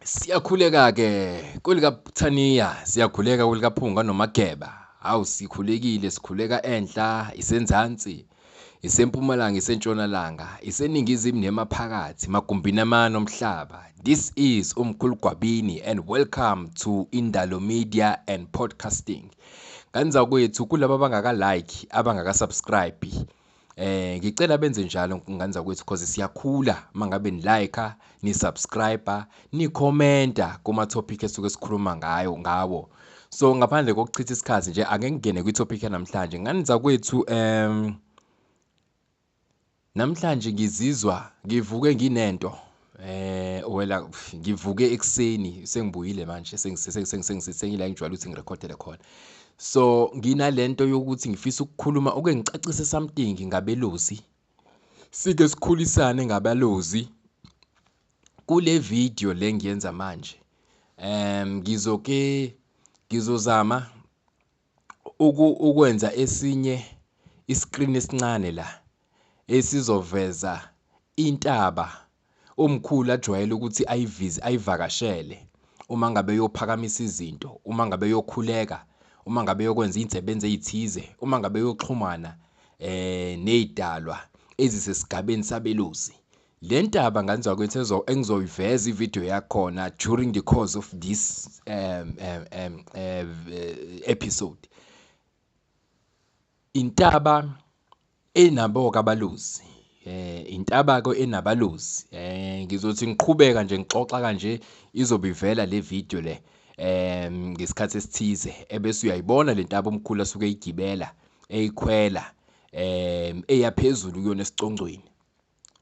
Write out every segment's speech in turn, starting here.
Siyakhuleka ke kulikaThaniya, siyakhuleka kulikaPhunga noMageba. Hawu sikhulekile, sikhuleka enhla, isenzansi, isempumalanga, isentshonalanga, iseningizimu nemaphakathi, magumbini amane omhlaba. This is Umkhulu Gwabini and welcome to Indalo Media and Podcasting. Kanza kwethu kulabo abangaka-like, abangaka-subscribe. Ngicela benze njalo nganza kwethu because siyakhula mangabe ni-like, ni-subscribe, ni-commenta kuma topic esuke sikhuluma ngawo. So ngaphandle kokuchitha isikhathi nje ake ngingene kwi-topic yanamhlanje. Nganza kwethu namhlanje ngizizwa ngivuke nginento ngivuke ekseni sengibuyile manje sengila ngijwayele ukuthi ngirekhodele khona. So nginalento yokuthi ngifisa ukukhuluma ngicacise something ngabelozi. Sike sikhulisane ngabalozi kule video le ngiyenza manje. Ngizozama ukwenza esinye iscreen esincane la esizoveza intaba omkhulu ajwayele ukuthi ayivakashele uma ngabe yophakamisa izinto, uma ngabe yokhuleka, uma ngabe yokwenza insebenzo ezithize, uma ngabe yoxhumana nezidalwa ezisesigabeni sabelozi. Le ntaba nganzwa kwethu engizoyiveza ivideo yakhona during the course of this episode. Intaba enabo abalozi, intaba ko enabalozi. Ngizothi ngiqhubeka nje ngixoxa kanje izobivela le video le ngesikhathi esithize ebese uyayibona le ntaba omkhulu asuke eyigibela eyikhwela eyaphezulu kuyona esicongcweni.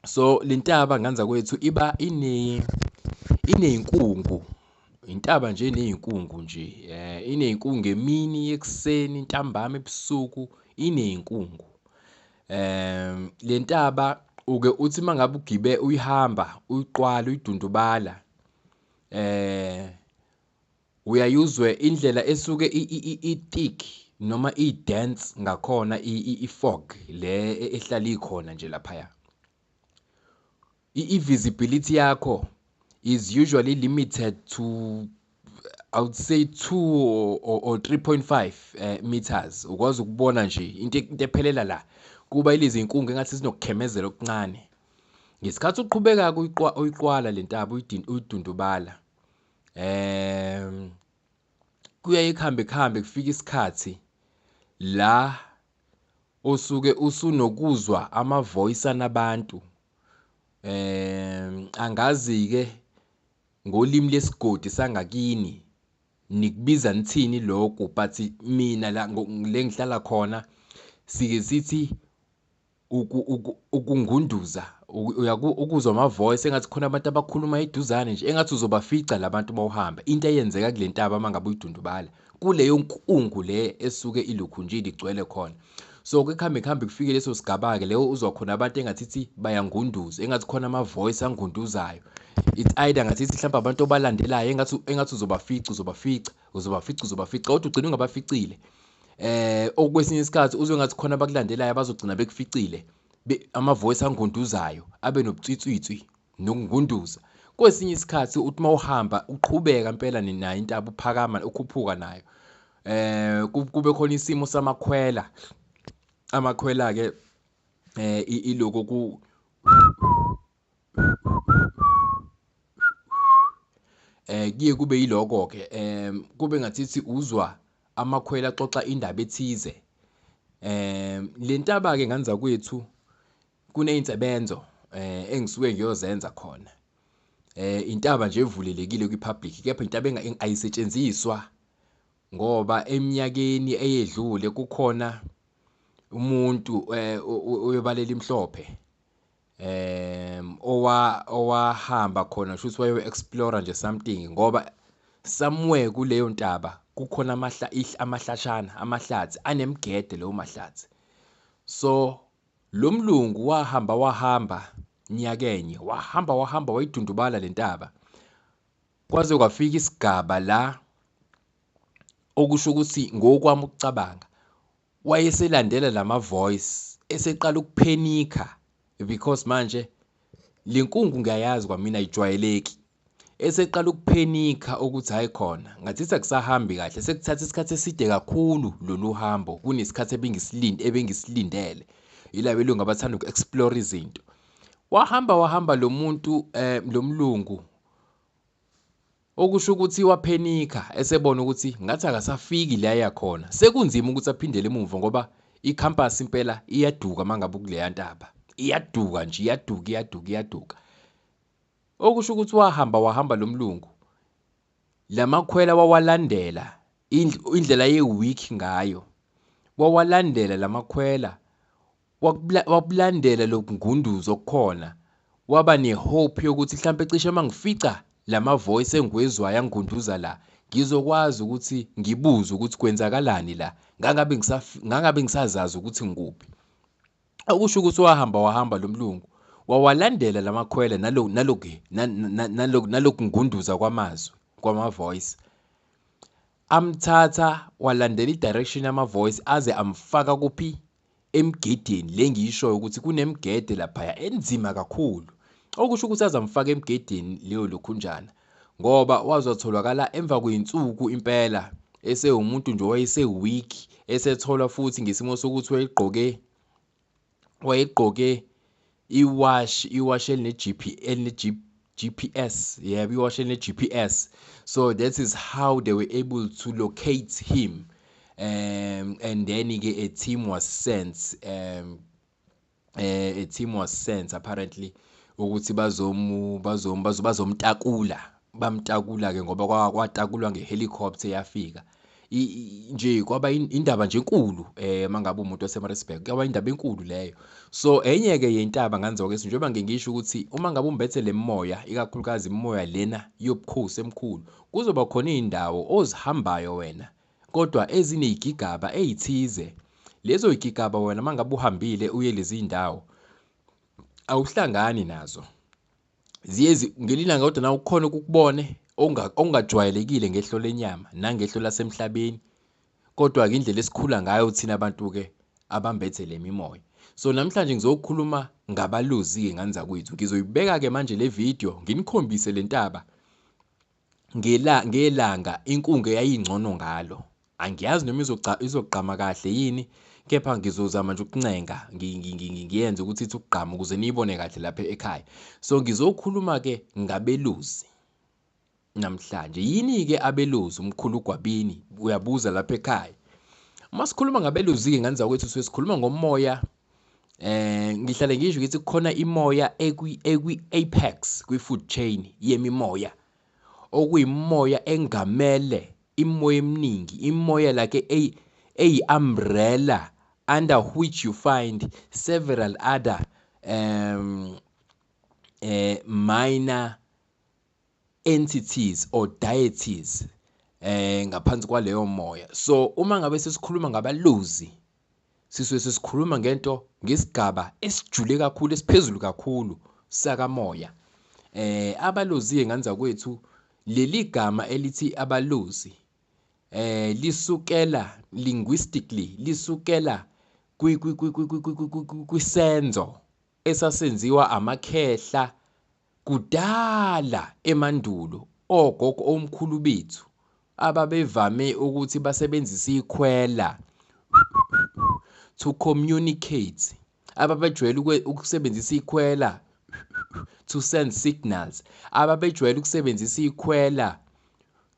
So le ntaba nganza kwethu iba ineyinkungu. Intaba nje ineyinkungu nje, ineyinkungu emini, ekseni, ntambama, ebusuku, ineyinkungu. Le ntaba uke uthi mangabe uyihamba, uyiqwala, uyidundubala, uyayuzwe indlela esuke i-thick noma i-dense ngakhona i-fog le ehlala ikhona nje laphaya. I-visibility yakho is usually limited to, I would say 2 or 3.5 meters. Ukwazi ukubona nje into ephelela la kuba ilezi inkungu engathi sinokukhemezela okuncane. Ngesikhathi uqhubeka uyiqwala le ntaba uyidundubala, kuyaye ikhambe kufika isikhathi la osuke usunokuzwa ama-voice anabantu. Angazi ke ngolimi lesigodi sangakini nikubiza nithini lokho, but mina la le ngihlala khona sike sithi ukungunduza. Ukuzwa ama-voice engathi khona abantu abakhuluma eduzane nje engathi uzobafica labantu mawuhamba. Into eyenzeka kule ntaba mangabe uyidundubala kuleyo nkungu le esuke ilukhunjile igcwele khona. So kukhambe kufike leso sigaba ke leyo uzwa khona abantu engathi bayangunduza, engathi khona ama-voice angunduzayo. It's either ngathi mhlawumbe abantu obalandelayo engathi uzobafica kodwa ugcina ungabaficile. Okwesinye isikhathi uzwe ngathi khona abakulandelayo abazogcina bekuficile, ama-voice angunduzayo abe nobutswitswitswi nokungunduza. Kwesinye isikhathi uthi mawuhamba uqhubeka impela nayo intaba uphakama ukhuphuka nayo, kube khona isimo samakhwela. Amakhwela ke iloko kuye kube yiloko ke, kube ngathi uzwa amakhwela axoxa indaba ethize. Le ntaba ke nganza kwethu kuneyinsebenzo engisuke ngiyozenza khona. Intaba nje evulelekile kwi-public, kepha intaba ayisetshenziswa ngoba eminyakeni eyedlule kukhona umuntu oyebalela imhlophe owahamba khona shuthi wayo explore nje something ngoba somewhere kuleyo ntaba kukhona amahlashana, amahlathi anemgede leyo mahlathi. So lo mlungu wahamba nyakenye, wahamba wayidundubala le ntaba kwaze kwafika isigaba la okusho ukuthi ngokwami ukucabanga wayeselandela lama-voice eseqala ukuphenika because manje le nkungu ngiyayazi kwamina ayijwayeleki. eseqala ukuphenika ukuthi hayi khona ngathi sekusahambi kahle sekuthatha isikhathi eside kakhulu lolu hambo kunesikhathi ebengisilindele yila belungu abathanda uku-explore izinto. Wahamba lo muntu lo mlungu okusho ukuthi waphenika esebona ukuthi ngathi akasafiki la yakhona sekunzima ukuthi aphindele emuva ngoba i-campus impela iyaduka mangabe kuleya ntaba iyaduka nje iyaduka okusho ukuthi wahamba lo mlungu lamakhwela wawalandela indlela ye-week ngayo wawalandela lamakhwela wabulandela lokungunduzo okukhona waba nehope yokuthi mhlawumbe cishe mangifica lama-voice engiwezwayo angigunduza la ngizokwazi ukuthi ngibuze ukuthi kwenzakalani la ngangabe ngisazazi ukuthi ngikuphi. Okusho ukuthi wahamba lo mlungu wawalandela lamakhwela nalokungunduza kwamazwi kwama-voice amthatha walandela i-direction yama-voice aze amfaka kuphi emgedeni le ngiyishoyo ukuthi kunemgede laphaya enzima kakhulu. Okusho ukuthi azamfaka emgedeni leyo lokhunjana ngoba wazotholakala emva kwey'nsuku impela esewumuntu nje wayeseweak esethola futhi ngesimo sokuthi wayegqoke iwash eline-GPS yebo iwash eline-GPS, so that is how they were able to locate him. And then-ke a team was sent apparently ukuthi bamtakula-ke ngoba kwatakulwa ngehelicopter yafika nje kwaba indaba nje enkulu mangabe umuntu waseMaritzburg kwaba indaba enkulu leyo. So enye-ke yentaba nganzoke njengoba ngisho ukuthi uma ngabe umbethe le moya ikakhulukazi imoya lena yobukhosi emkhulu kuzoba khona iy'ndawo ozihambayo wena kodwa eziney'gigaba ey'thize. Lezo y'gigaba wena mangabe uhambile uye lezi ndawo awuhlangani nazo ngelilanga kodwa nawe kukhona ukukubone okungajwayelekile ngehlo lenyama nangehlo lasemhlabeni kodwa-ke indlela esikhula ngayo thina abantu-ke abambethe le mimoya. So namhlanje ngizokhuluma ngabalozi-ke ngani zakwethu ngizoyibeka-ke manje le video nginikhombise le ntaba ngelanga inkungu eyayingcono ngalo. Angiyazi noma izogqama kahle yini kepha ngizozama nje ukuncenga ngiyenze ukuthi ithi ukugqama ukuze niyibone kahle lapha ekhaya. So ngizokhuluma-ke ngabeluzi namhlanje. Yini-ke abeluzi umkhulu Gwabini uyabuza lapha ekhaya. Uma sikhuluma ngabeluzi-ke ngani zakwethu sikhuluma ngomoya ngihlale ngisho ukuthi kukhona imoya ekwi-apex kwi-food chain yemimoya okuyimoya engamele imoya eminingi imoya like eyi-umbrella under which you find several other minor entities or deities ngaphansi kwaleyo moya. So uma ngabe sesikhuluma ngabaluzi sesikhuluma ngesigaba esijule kakhulu esiphezulu kakhulu sakamoya. Abaluzi-ke ngani zakwethu leli gama elithi abaluzi lisukela linguistically lisukela kwisenzo esasenziwa amakhehla kudala emandulo ogogo omkhulu bethu ababevame ukuthi basebenzise ikhwela to communicate. Ababejwayele ukusebenzisa ikhwela to send signals. Ababejwayele ukusebenzisa ikhwela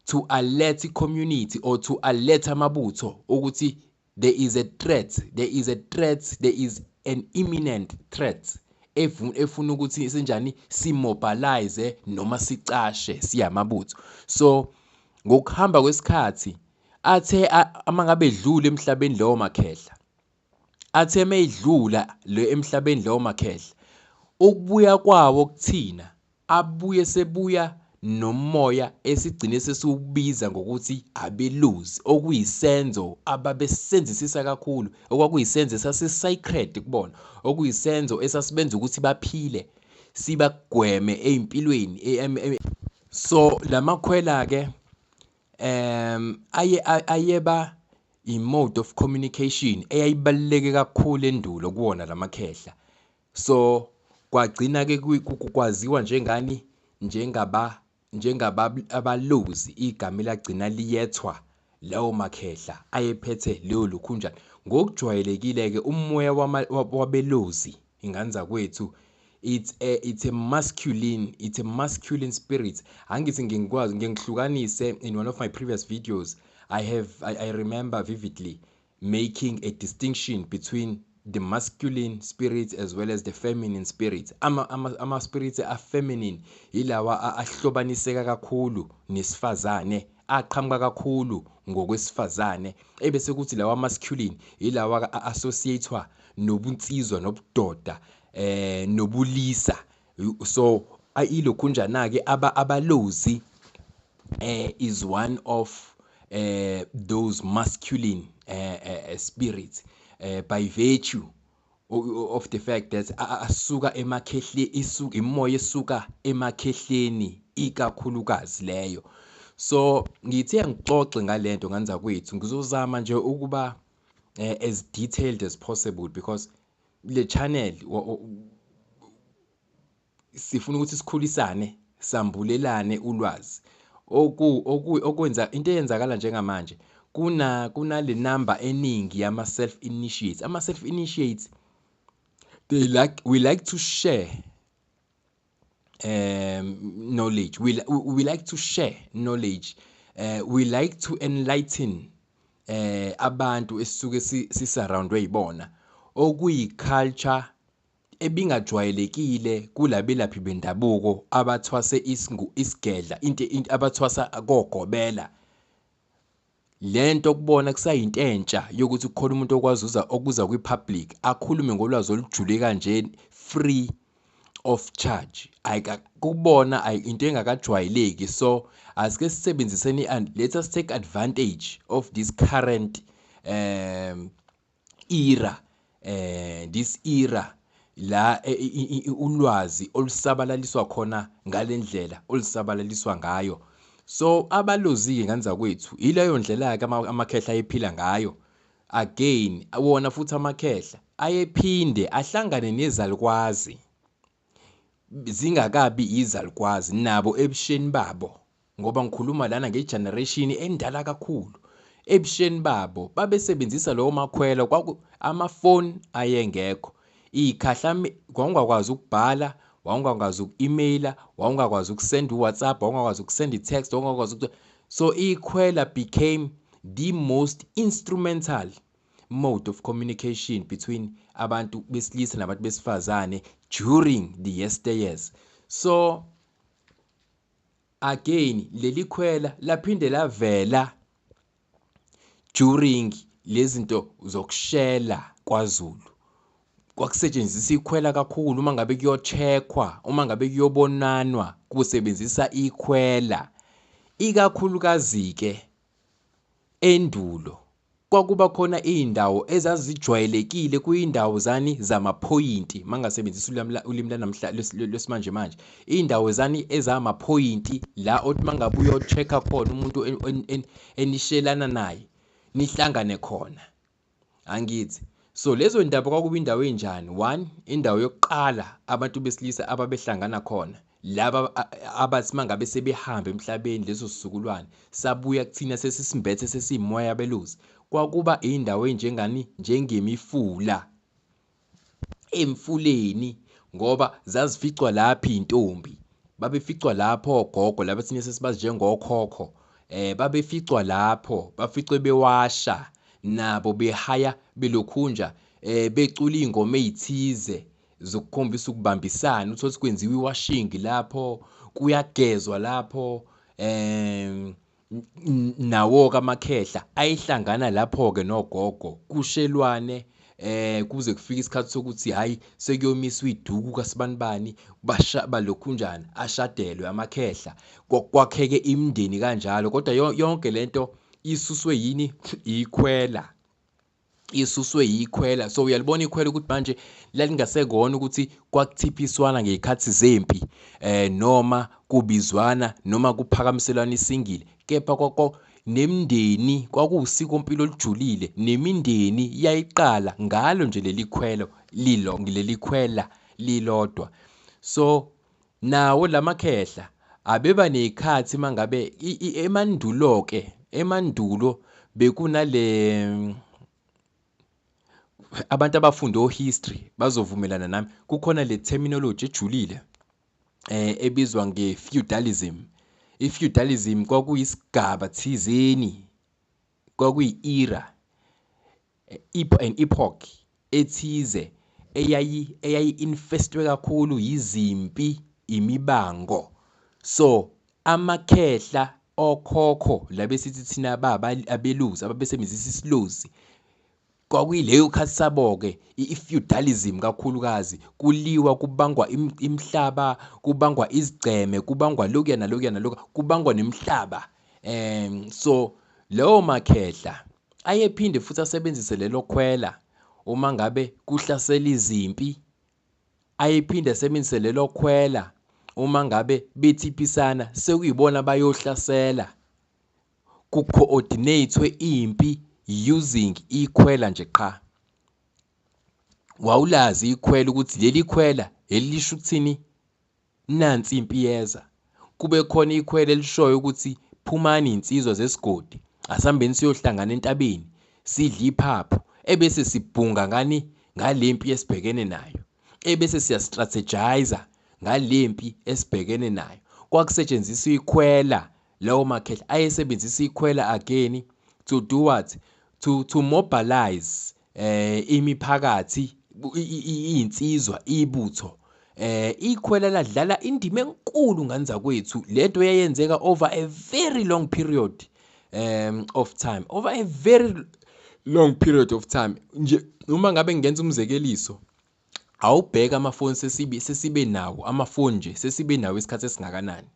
to alert community or to alert amabutho ukuthi there is an imminent threat efuna ukuthi senjani simobilize noma sicashe siyamabutho. So ngokuhamba kwesikhathi athe amangabe edlula emhlabeni leyo makhehla athe mayidlula le emhlabeni leyo makhehla ukubuya kwawo kuthina abuye sebuya nomoya esigcine sesiwubiza ngokuthi abeluzi okuyisenzo ababesenzisisa kakhulu okwakuyisenzo esase-sacred kubona okuyisenzo esasibenza ukuthi baphile sibagweme ey'mpilweni. So lamakhwela-ke ayeba i-mode of communication eyayibaluleke kakhulu endulo kuwona lamakhehla. So kwagcina-ke kwaziwa njengani abalozi igama elagcina liyethwa lawo makhehla ayephethe leyo lukhunjana. Ngokujwayelekile ke umoya wabelozi inganza kwethu it's a masculine spirit. Angithi ngingikwazi ngihlukanise in one of my previous videos. I remember vividly making a distinction between the masculine spirit as well as the feminine spirit. Ama spirits are feminine ilawa ahlobaniseka kakhulu nesifazane, aqhamuka kakhulu ngokwesifazane, ebese kuthi lawa masculine ilawa associatewa nobunsizwa nobudoda nobulisa. So ilokhunjana ke abalozi is one of those masculine spirits by virtue of the fact that asuka emakhehle imoya esuka emakhehleni ikakhulukazi leyo. So ngithe ngixoxe ngalento nganza kwethu ngizozama nje ukuba as detailed as possible because le channel sifuna ukuthi sikhulisane sambulelane ulwazi okwenza into eyenzakala njengamanje kuna le number eningi yama self initiates we like to share knowledge, we like to share knowledge, we like to enlighten abantu esisuke sisurroundwe yibona okuyi culture ebingajwayelekile kulabelaphi bendabuko abathwase isigedla into abathwasa kokogobela. Lento kubona kusayinto entsha yokuthi kukhona umuntu okwazi okuza kwi-public akhulume ngolwazi olujule kanje free of charge. Kubona into engakajwayeleki. So asike sisebenziseni and let us take advantage of this current era, this era la ulwazi olusabalaliswa khona ngalendlela olusabalaliswa ngayo. So abalozi nganza kwethu ileyo ndlela yake amakhehla ayephila ngayo. Again wona futhi amakhehla ayephinde ahlangane nezalukwazi zingakabi izalukwazi nabo ebusheni babo, ngoba ngikhuluma lana ngegeneration endala kakhulu. Ebusheni babo babesebenzisa lowo makhwela amafoni ayengekho, ikhahla kwangakwazi ukubhala, wawungakwazi uku-emaila, wawungakwazi ukusend uWhatsApp, wawungakwazi ukusend i-text, wawungakwazi so ikhwela became the most instrumental mode of communication between abantu besilisa nabantu besifazane during the yesteryears. So again leli khwela laphinde lavela during lezinto zokushela kwaZulu. Kwakusetshenziswa ikhwela kakhulu uma ngabe kuyocheckwa, uma ngabe kuyobonanwa kusebenzisa ikhwela. Ikakhulukazi ke endulo kwakuba khona indawo ezazijwayelekile kuyindawo zani zamaphoyinti, mangasebenzisa ulimi lanamhla lesimanje manje, indawo zani ezamaphoyinti la othi mangabe uyochecka khona umuntu enishelana naye nihlangane khona, angithi. So lezo ndaba kwakuba indawo enjani. One, indawo yokuqala abantu besilisa ababehlangana khona laba abathi mangabe sebehamba emhlabeni leso sizukulwane sabuya kuthina sesisimbethe sesimoya yabelozi, kwakuba indawo enjengani njengemifula emfuleni, ngoba zazificwa lapha intombi, babeficwa lapho ogogo laba thina sesibazi njengokhokho, babeficwa lapho, baficwe bewasha nabo behaya belokhunja becula ingoma ezithize zokukhombisa ukubambisana. Uthothi kwenziwa iwashing lapho, kuyagezwa lapho, nawo kamakhehla ayihlangana lapho ke nogogo kushelwane kuze kufike isikhathi sokuthi hayi sekuyomiswa iduku kaSibanibani balokhunjana ashadelwe amakhehla, kwakheke imindeni kanjalo. Kodwa yonke lento isuswe yini? Ikhwela. Isuswe yikhwela. So uyalibona ikhwela ukuthi manje lalingasekona ukuthi kwakuthiphiswana ngezikhathi zempi noma kubizwana noma kuphakamiselwana isingile, kepha nemindeni kwakuwusiko impilo olujulile, nemindeni yayiqala ngalo nje leli khwela lilodwa. So nawo lamakhehla abeba nekhathi mangabe emandulo bekunale abantu abafunda history bazovumelana nami kukhona le terminology ejulile ebizwa nge-feudalism. I-feudalism kwakuyisigaba thizeni, kwakuyi-era, an epoch ethize eyayi-infestwe kakhulu yizimpi, imibango. So amakhehla okhokho labesithi thina baba abelusi ababesebenzisa isilusi kwakuyileyo khathi sabo-ke i-feudalism kakhulukazi kuliwa kubangwa imihlaba, kubangwa izigceme, kubangwa lokuya nalokuya nalokuya, kubangwa nemihlaba. So leyo makhehla ayephinde futhi asebenzise lelo khwela uma ngabe kuhlasela izimpi, ayephinde asebenzise lelo khwela uma ngabe bethiphisana sekuyibona bayohlasela, ku-coordinate impi using ikhwela nje qha. Wawulazi ikhwela ukuthi leli khwela elisho ukuthini, nansi impi yeza. Kube khona ikhwela elishoyo ukuthi phumani insizwa zesigodi, asihambeni siyohlangana entabeni, sidle iphaphu, ebese sibhunga ngani ngalempi esibhekene nayo, ebese siyastrategize ngalempi esibhekene nayo. Kwakusetshenziswa ikhwela, lawo makhehla ayesebenzisa ikhwela again to do what? To mobilize imiphakathi, insizwa, ibutho. Ikhwela ladlala indima enkulu ngani zakwethu. Lento yayenzeka over a very long period of time, over a very long period of time. Nje uma ngabe ngenza umzekeliso, awubheka amafoni sesibe nawo, amafoni nje sesibe nawo isikhathi esingakanani.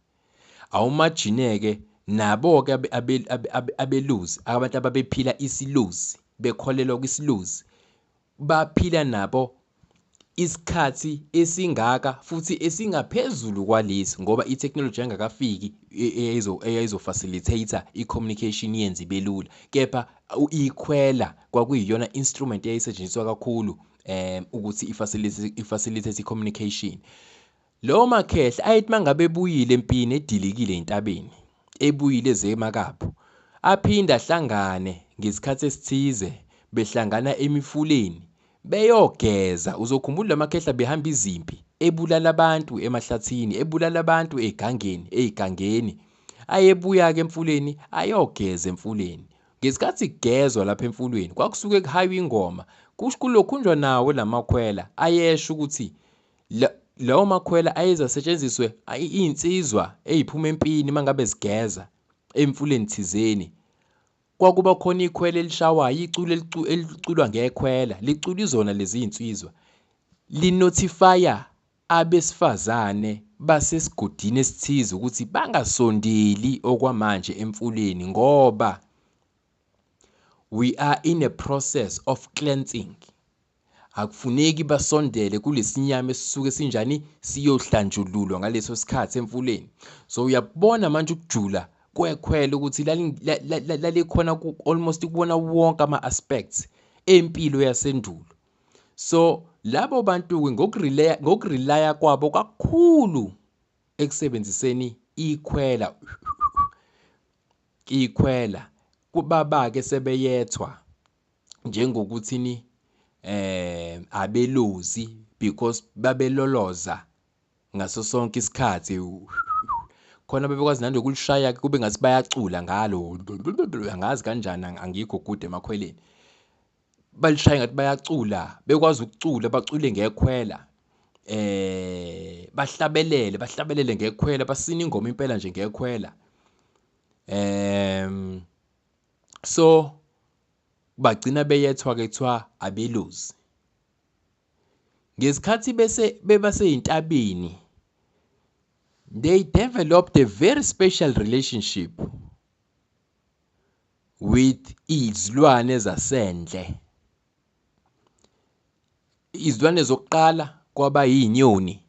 Awumajineke nabo-ke abelusi, abantu ababephila isilusi, bekholelwa kwisilusi, baphila nabo isikhathi esingaka futhi esingaphezulu kwalesi, ngoba i-technology engakafiki eyayizofacilitate i-communication yenze ibe lula. Kepha ikhwela kwakuyiyona instrument eyayisetshenziswa kakhulu ukuthi i-facilitate i-communication. Lo makhehla ayethi mangabe ebuyile empini edilikile entabeni, ebuyile zemakapho, aphinde ahlangane ngesikhathi esithize, behlangana emifuleni beyogeza. Uzokhumbula lamakhehla behamba izimpi, ebulala abantu emahlathini, ebulala abantu ey'gangeni. Ayebuya-ke emfuleni ayogeza emfuleni. Ngesikhathi kugezwa lapha emfuleni kwakusuke kuhaywa ingoma, kulokhunjwa nawo lamakhwela ayesho ukuthi lawo makhwela ayezasetshenziswe iy'nsizwa ey'phuma empini mangabe zigeza emfuleni thizeni. Kwakuba khona ikhwela elishawayo, iculo eliculwa ngekhwela, licula izona lezi iy'nsizwa, linotifaya abesifazane basesigodini esithize ukuthi bangasondeli okwamanje emfuleni ngoba we are in a process of cleansing. Akufuneki basondele kulesinyama esisuke sinjani siyohlanjululwa ngaleso sikhathi emfuleni. So uyabona manje ukujula kwekhwela ukuthi lalikhona almost kubona wonke ama-aspects empilo yasendulo. So labo bantu-ke ngokurelaya kwabo kakhulu ekusebenziseni ikhwela kubaba-ke sebeyethwa njengokuthini abelusi, because babeloloza ngaso sonke isikhathi. Khona bebekwazi nando kulishaya kube ngathi bayacula ngalo, angazi kanjani, angikho good emakhweleni. Balishaya ngathi bayacula, bekwazi ukucula, bacule ngekhwela, bahlabelele ngekhwela, basina ingoma impela nje ngekhwela. So bagcina beyethwa-ke kuthiwa abelusi. Ngesikhathi bebaseyintabeni, they developed a very special relationship with izilwane zasendle. Izilwane zokuqala kwaba yinyoni.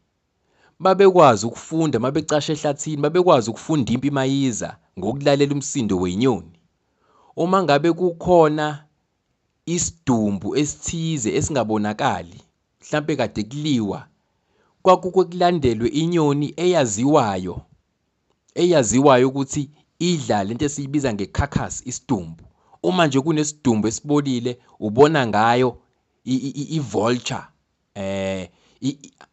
Babekwazi ukufunda, mabecasha ehlathini, babekwazi ukufunda impi mayiza ngokulalela umsindo wenyoni. Uma ngabe kukhona isidumbu esithize esingabonakali, mhlambe kade kuliwa, kwakulandelwe inyoni eyaziwayo eyaziwayo ukuthi idla lento esiyibiza ngecarcass, isidumbu. Uma nje kunesidumbu esibolile ubona ngayo i-vulture,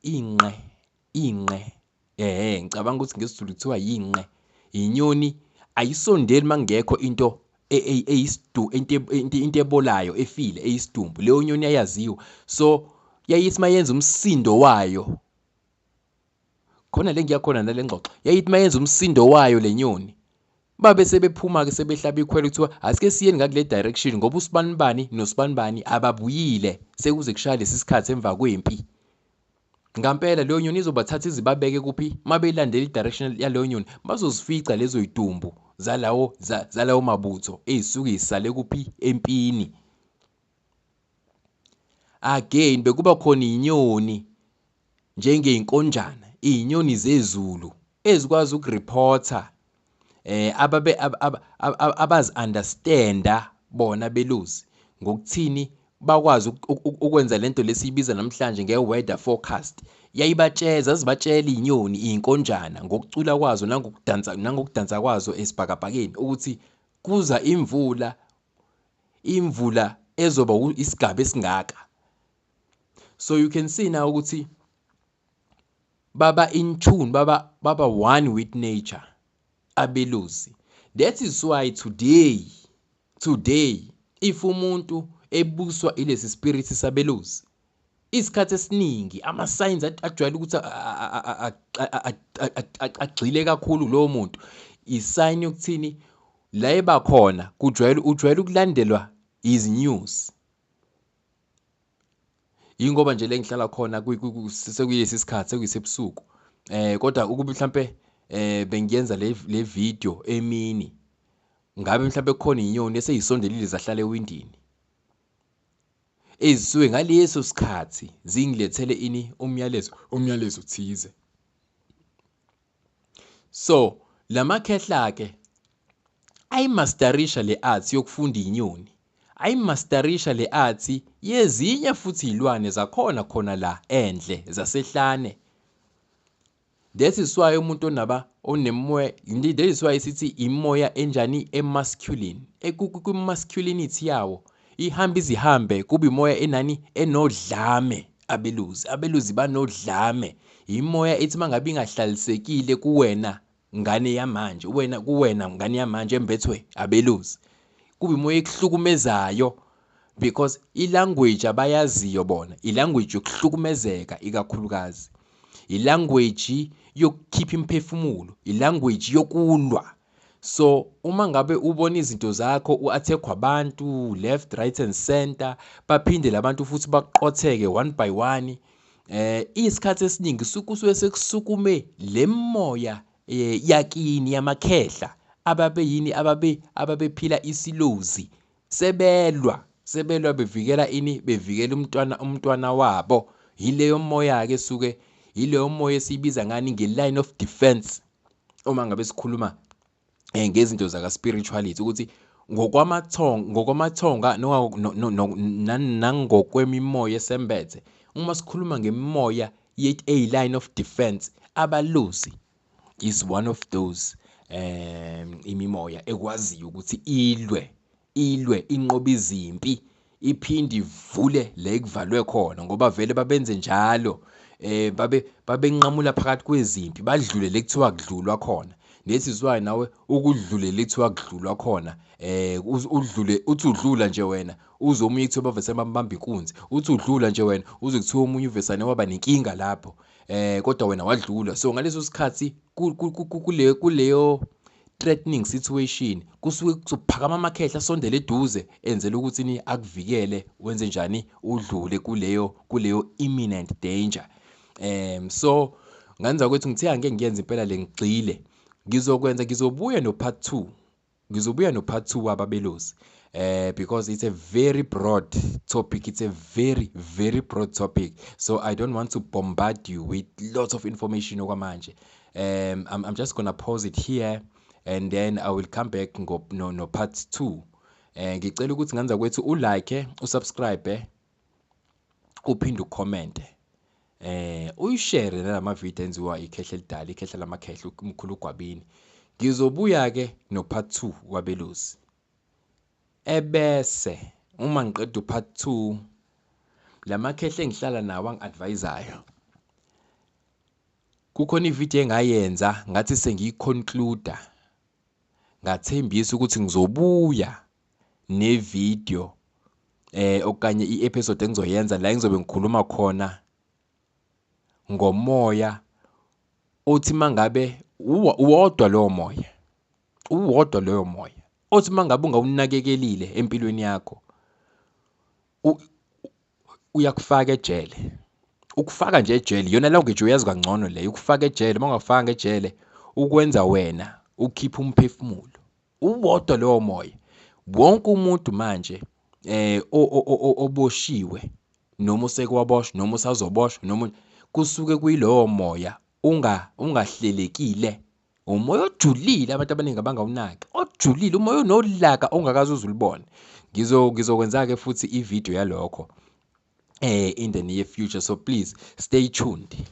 inqe ngicabanga ukuthi ngesizulu kuthiwa yinqe. Inyoni ayisondeli mangekho into into ebolayo efile eyisidumbu. Leyo nyoni yayaziwa, so yayithi mayenza umsindo wayo, khona le ngiyakhona nale ngxoxo, yayithi mayenza umsindo wayo le nyoni, babe sebephuma-ke sebehlaba ikhwelo kuthiwa asike siyeni ngakule direction ngoba usibanibani nosibanibani ababuyile sekuze kushaya lesi sikhathi emva kwempi. Ngampela leyo nyoni izobathatha izibabeke kuphi? Mabeyilandela i-direction yaleyo nyoni bazozifica lezo yitumbu zalawo mabutho ezisuke zisale kuphi? Empini. Again bekuba khona inyoni njengeyinkonjana, inyoni zezulu ezikwazi ukureporta abazi understanda bona belusi ngokuthini bakwazi ukwenza lento lesiyibiza namhlanje nge-weather forecast. Yayibatsheza zibatshela inyoni inkonjana ngokucula kwazo nangokudansa kwazo esibhakabhakeni ukuthi kuza imvula ezoba isigaba esingaka. So you can see now ukuthi baba in tune, baba one with nature abelusi. That is why today if umuntu ebuswa ilesi spirit sabelusi, isikhathi esiningi ama signs ajwayele ukuthi agxile kakhulu lowo muntu, isign yokuthini la eba khona ujwayele ukulandelwa izinews. Ingoba nje le ngihlala khona sekuyilesi sikhathi sekuyisebusuku, kodwa ukube mhlambe bengiyenza le video emini, ngabe mhlambe kukhona inyoni eseyisondelile zahlala ewindini ezisuke ngaleso sikhathi zingilethele ini umyalezo thize. So lamakhehla ke ayimasterisha le art yokufunda inyoni, ayimasterisha le art yezinye futhi izilwane zakhona khona la endle zasehlane. That is why umuntu onemoya, that is why sithi imoya enjani emasculine, masculinity yawo ihamba izihambe kuba imoya enani enodlame. Abeluzi banodlame, imoya ethi mangabe ingahlalisekile kuwena ngane yamanje, kuwena ngane yamanje embethwe abeluzi, kuba imoya ekuhlukumezayo, because ilanguage abayaziyo bona ilanguage yokuhlukumezeka, ikakhulukazi ilanguage yokukhipha imphefumulo, ilanguage yokulwa. So uma ngabe ubona izinto zakho u-attack abantu left, right and center, baphinde labantu futhi baqotheke one by one, isikhathi esiningi sukusuke sekusukume lemoya yakini yamakhehla ababephila isilozi, sebelwa bevikela umntwana wabo. Yileyo moya ke suke yileyo moya esibiza ngani nge-line of defense uma ngabe sikhuluma ngezinto zaka spirituality, ukuthi ngokwamathonga nangokwemimoya esembethe, uma sikhuluma ngemimoya line of defense, abalusi is one of those imimoya ekwaziyo ukuthi ilwe inqoba izimpi, iphinde ivule la ekuvalwe khona, ngoba vele babenze njalo. Babenqamula phakathi kwezimpi badlule lekuthiwa kudlulwa khona. This is why nawe ukudlule lekuthiwa kudlulwa khona, uthi udlula nje wena uze omunye kuthiwa bavese bambamba inkunzi, uthi udlula nje wena uze kuthiwa omunye uvesane waba nenkinga lapho, kodwa wena wadlula. So ngaleso sikhathi kuleyo threatening situation kusuke kuzophakama amakhehla asondele eduze enzela ukuthi ni akuvikele wenze njani udlule kuleyo imminent danger. So nganza ukuthi ngithe angeke ngiyenze impela lengigxile, ngizobuya no part 2 wababelusi, because it's a very broad topic, it's a very very broad topic, so I don't want to bombard you with lots of information okwamanje. I'm just gonna pause it here and then I will come back no part 2. Ngicela ukuthi nganza kwethu ulike, usubscribe, uphinde ucomment, uyishare nalama video enziwa ikhehla elidala, ikhehla lamakhehla umkhulu ugwabini. Ngizobuya ke no part 2 wabelusi. Ebese uma ngiqeda part 2 lamakhehle engihlala nawo angi-advisayo. Kukhona ivideo engayenza ngathi sengiyiconclude. Ngathembisa ukuthi ngizobuya nevideo okanye i-episode engizoyenza la engizobe ngikhuluma khona ngomoya othi mangabe uwodwa lowo moya. Uwodwa loyo moya. Othi mangabe ungawunakekelile empilweni yakho uyakufaka ejele. Ukufaka nje ejele yona language uyazi kangcono le. Ukufaka ejele mangafaka ejele ukwenza wena ukhipha umphefumulo. Uwodwa lowo moya. Wonke umuntu manje oboshiwe noma usekwaboshwa noma usazoboshwa noma kusuke kuyilowo moya ungahlelekile. Umoya ojulile abantu abaningi abangawunaki. Ojulile umoya onolaka ongakaze uzulibone. Ngizokwenza ke futhi ivideo yalokho in the near future, so please stay tuned.